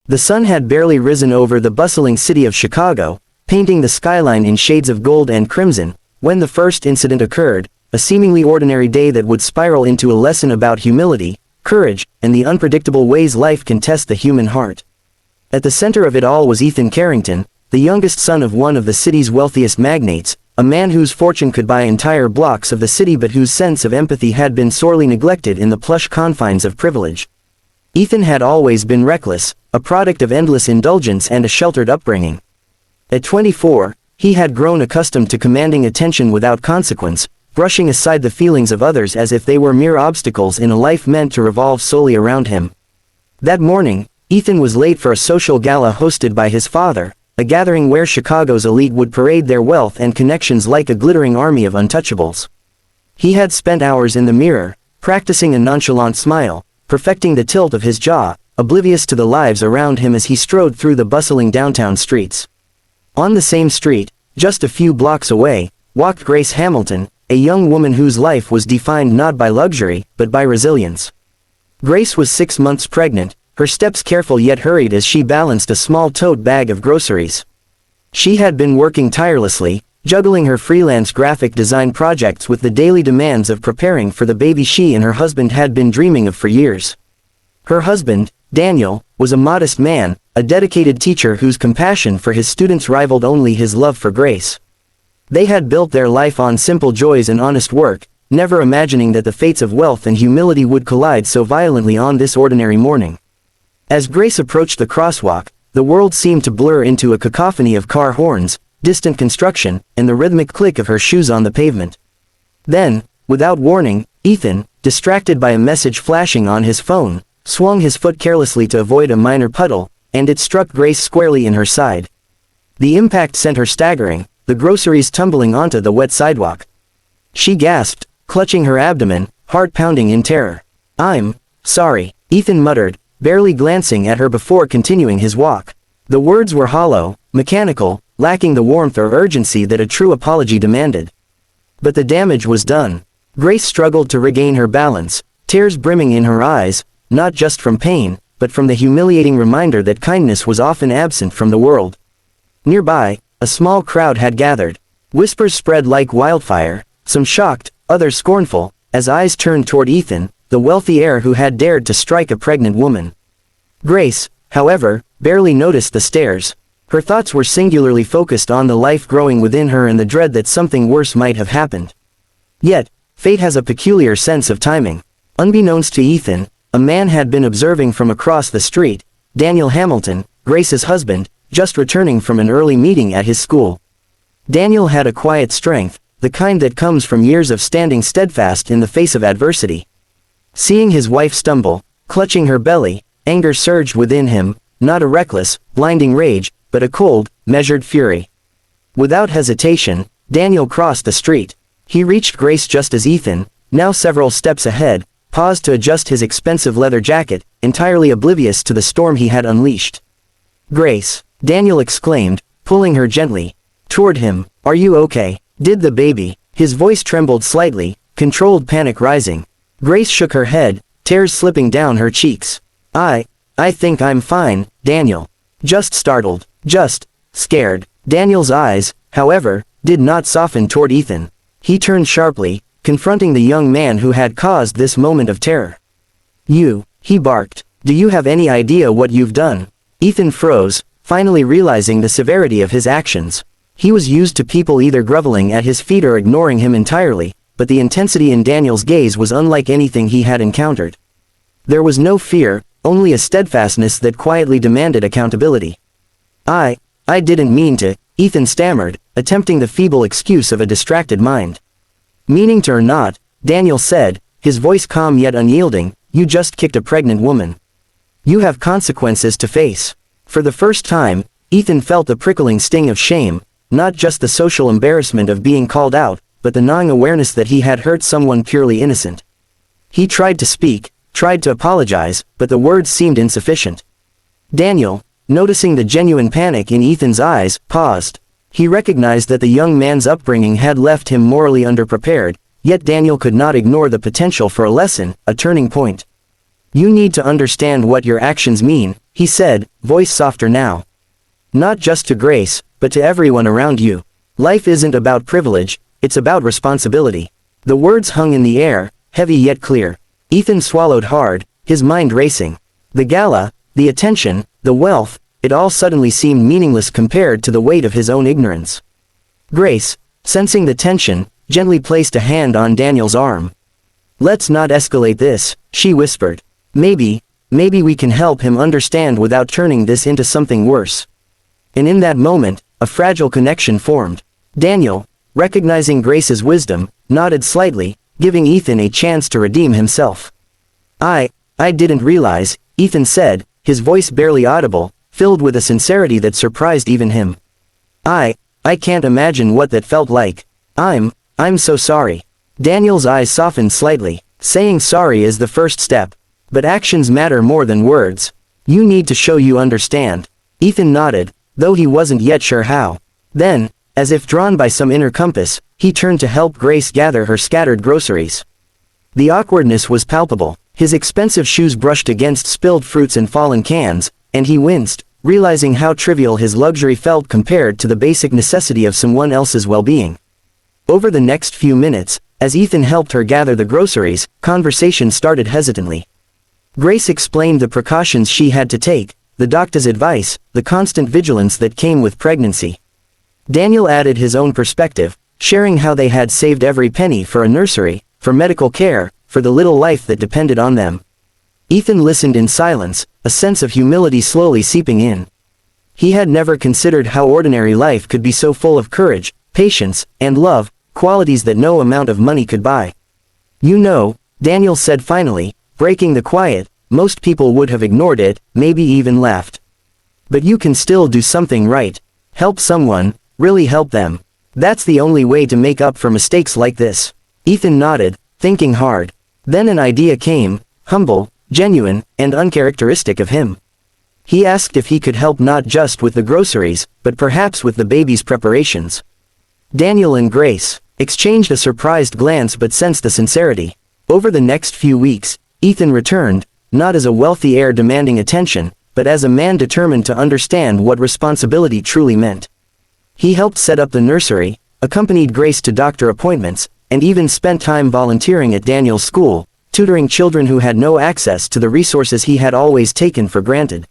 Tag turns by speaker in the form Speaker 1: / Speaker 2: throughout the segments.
Speaker 1: The sun had barely risen over the bustling city of Chicago, painting the skyline in shades of gold and crimson, when the first incident occurred, a seemingly ordinary day that would spiral into a lesson about humility, courage, and the unpredictable ways life can test the human heart. At the center of it all was Ethan Carrington, the youngest son of one of the city's wealthiest magnates, a man whose fortune could buy entire blocks of the city but whose sense of empathy had been sorely neglected in the plush confines of privilege. Ethan had always been reckless, a product of endless indulgence and a sheltered upbringing. At 24, he had grown accustomed to commanding attention without consequence, brushing aside the feelings of others as if they were mere obstacles in a life meant to revolve solely around him. That morning, Ethan was late for a social gala hosted by his father, a gathering where Chicago's elite would parade their wealth and connections like a glittering army of untouchables. He had spent hours in the mirror, practicing a nonchalant smile, perfecting the tilt of his jaw, oblivious to the lives around him as he strode through the bustling downtown streets. On the same street, just a few blocks away, walked Grace Hamilton, a young woman whose life was defined not by luxury, but by resilience. Grace was 6 months pregnant, her steps careful yet hurried as she balanced a small tote bag of groceries. She had been working tirelessly, juggling her freelance graphic design projects with the daily demands of preparing for the baby she and her husband had been dreaming of for years. Her husband, Daniel, was a modest man, a dedicated teacher whose compassion for his students rivaled only his love for Grace. They had built their life on simple joys and honest work, never imagining that the fates of wealth and humility would collide so violently on this ordinary morning. As Grace approached the crosswalk, the world seemed to blur into a cacophony of car horns, distant construction, and the rhythmic click of her shoes on the pavement. Then, without warning, Ethan, distracted by a message flashing on his phone, swung his foot carelessly to avoid a minor puddle, and it struck Grace squarely in her side. The impact sent her staggering, the groceries tumbling onto the wet sidewalk. She gasped, clutching her abdomen, heart pounding in terror. "I'm sorry," Ethan muttered, barely glancing at her before continuing his walk. The words were hollow, mechanical, lacking the warmth or urgency that a true apology demanded. But the damage was done. Grace struggled to regain her balance, tears brimming in her eyes, not just from pain, but from the humiliating reminder that kindness was often absent from the world. Nearby, a small crowd had gathered. Whispers spread like wildfire, some shocked, others scornful, as eyes turned toward Ethan, the wealthy heir who had dared to strike a pregnant woman. Grace, however, barely noticed the stares. Her thoughts were singularly focused on the life growing within her and the dread that something worse might have happened. Yet, fate has a peculiar sense of timing. Unbeknownst to Ethan, a man had been observing from across the street, Daniel Hamilton, Grace's husband, just returning from an early meeting at his school. Daniel had a quiet strength, the kind that comes from years of standing steadfast in the face of adversity. Seeing his wife stumble, clutching her belly, anger surged within him, not a reckless, blinding rage, but a cold, measured fury. Without hesitation, Daniel crossed the street. He reached Grace just as Ethan, now several steps ahead, paused to adjust his expensive leather jacket, entirely oblivious to the storm he had unleashed. "Grace," Daniel exclaimed, pulling her gently toward him, "are you okay? Did the baby?" His voice trembled slightly, controlled panic rising. Grace shook her head, tears slipping down her cheeks. I think I'm fine, Daniel." Just startled, just scared. Daniel's eyes, however, did not soften toward Ethan. He turned sharply, confronting the young man who had caused this moment of terror. He barked. "Do you have any idea what you've done?" Ethan froze, finally realizing the severity of his actions. He was used to people either groveling at his feet or ignoring him entirely, but the intensity in Daniel's gaze was unlike anything he had encountered. There was no fear, only a steadfastness that quietly demanded accountability. I didn't mean to," Ethan stammered, attempting the feeble excuse of a distracted mind. "Meaning to or not," Daniel said, his voice calm yet unyielding, "you just kicked a pregnant woman. You have consequences to face." For the first time, Ethan felt a prickling sting of shame, not just the social embarrassment of being called out, but the gnawing awareness that he had hurt someone purely innocent. He tried to speak, tried to apologize, but the words seemed insufficient. Daniel, noticing the genuine panic in Ethan's eyes, paused. He recognized that the young man's upbringing had left him morally underprepared, yet Daniel could not ignore the potential for a lesson, a turning point. "You need to understand what your actions mean," he said, voice softer now. Not just to Grace, but to everyone around you. Life isn't about privilege, it's about responsibility. The words hung in the air, heavy yet clear. Ethan swallowed hard, his mind racing. The gala, the attention, the wealth, it all suddenly seemed meaningless compared to the weight of his own ignorance. Grace, sensing the tension, gently placed a hand on Daniel's arm. Let's not escalate this, she whispered. Maybe we can help him understand without turning this into something worse. And in that moment, a fragile connection formed. Daniel, recognizing Grace's wisdom, nodded slightly, giving Ethan a chance to redeem himself. I didn't realize, Ethan said, his voice barely audible, filled with a sincerity that surprised even him. I can't imagine what that felt like. I'm so sorry. Daniel's eyes softened slightly. Saying sorry is the first step. But actions matter more than words. You need to show you understand. Ethan nodded, though he wasn't yet sure how. Then, as if drawn by some inner compass, he turned to help Grace gather her scattered groceries. The awkwardness was palpable. His expensive shoes brushed against spilled fruits and fallen cans, and he winced, realizing how trivial his luxury felt compared to the basic necessity of someone else's well-being. Over the next few minutes, as Ethan helped her gather the groceries, conversation started hesitantly. Grace explained the precautions she had to take, the doctor's advice, the constant vigilance that came with pregnancy. Daniel added his own perspective, sharing how they had saved every penny for a nursery, for medical care, for the little life that depended on them. Ethan listened in silence, a sense of humility slowly seeping in. He had never considered how ordinary life could be so full of courage, patience, and love, qualities that no amount of money could buy. You know, Daniel said finally, breaking the quiet, most people would have ignored it, maybe even laughed. But you can still do something right. Help someone, really help them. That's the only way to make up for mistakes like this. Ethan nodded, thinking hard. Then an idea came, humble, genuine, and uncharacteristic of him. He asked if he could help not just with the groceries, but perhaps with the baby's preparations. Daniel and Grace exchanged a surprised glance but sensed the sincerity. Over the next few weeks, Ethan returned, not as a wealthy heir demanding attention, but as a man determined to understand what responsibility truly meant. He helped set up the nursery, accompanied Grace to doctor appointments, and even spent time volunteering at Daniel's school, tutoring children who had no access to the resources he had always taken for granted.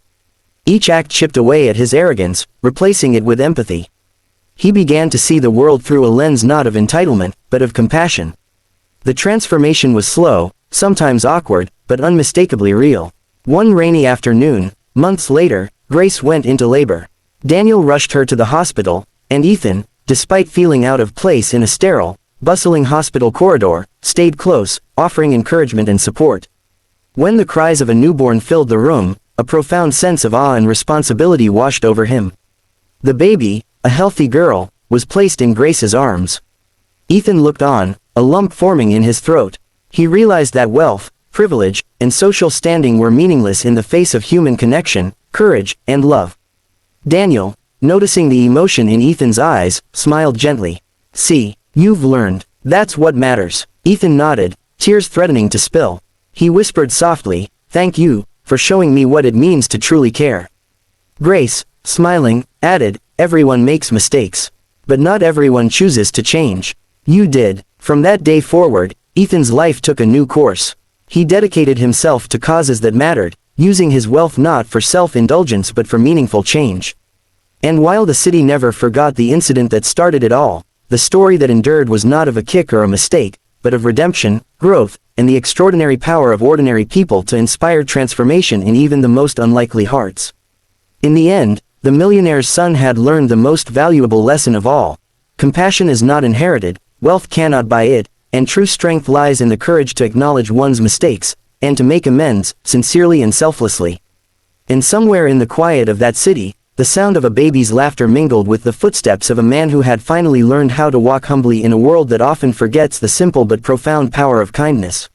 Speaker 1: Each act chipped away at his arrogance, replacing it with empathy. He began to see the world through a lens not of entitlement, but of compassion. The transformation was slow, sometimes awkward, but unmistakably real. One rainy afternoon, months later, Grace went into labor. Daniel rushed her to the hospital, and Ethan, despite feeling out of place in a sterile, bustling hospital corridor, stayed close, offering encouragement and support. When the cries of a newborn filled the room, a profound sense of awe and responsibility washed over him. The baby, a healthy girl, was placed in Grace's arms. Ethan looked on, a lump forming in his throat. He realized that wealth, privilege, and social standing were meaningless in the face of human connection, courage, and love. Daniel, noticing the emotion in Ethan's eyes, smiled gently. See, you've learned. That's what matters. Ethan nodded, tears threatening to spill. He whispered softly, thank you, for showing me what it means to truly care. Grace, smiling, added, everyone makes mistakes. But not everyone chooses to change. You did. From that day forward, Ethan's life took a new course. He dedicated himself to causes that mattered, using his wealth not for self-indulgence but for meaningful change. And while the city never forgot the incident that started it all, the story that endured was not of a kick or a mistake, but of redemption, growth, and the extraordinary power of ordinary people to inspire transformation in even the most unlikely hearts. In the end, the millionaire's son had learned the most valuable lesson of all. Compassion is not inherited, wealth cannot buy it, and true strength lies in the courage to acknowledge one's mistakes, and to make amends, sincerely and selflessly. And somewhere in the quiet of that city, the sound of a baby's laughter mingled with the footsteps of a man who had finally learned how to walk humbly in a world that often forgets the simple but profound power of kindness.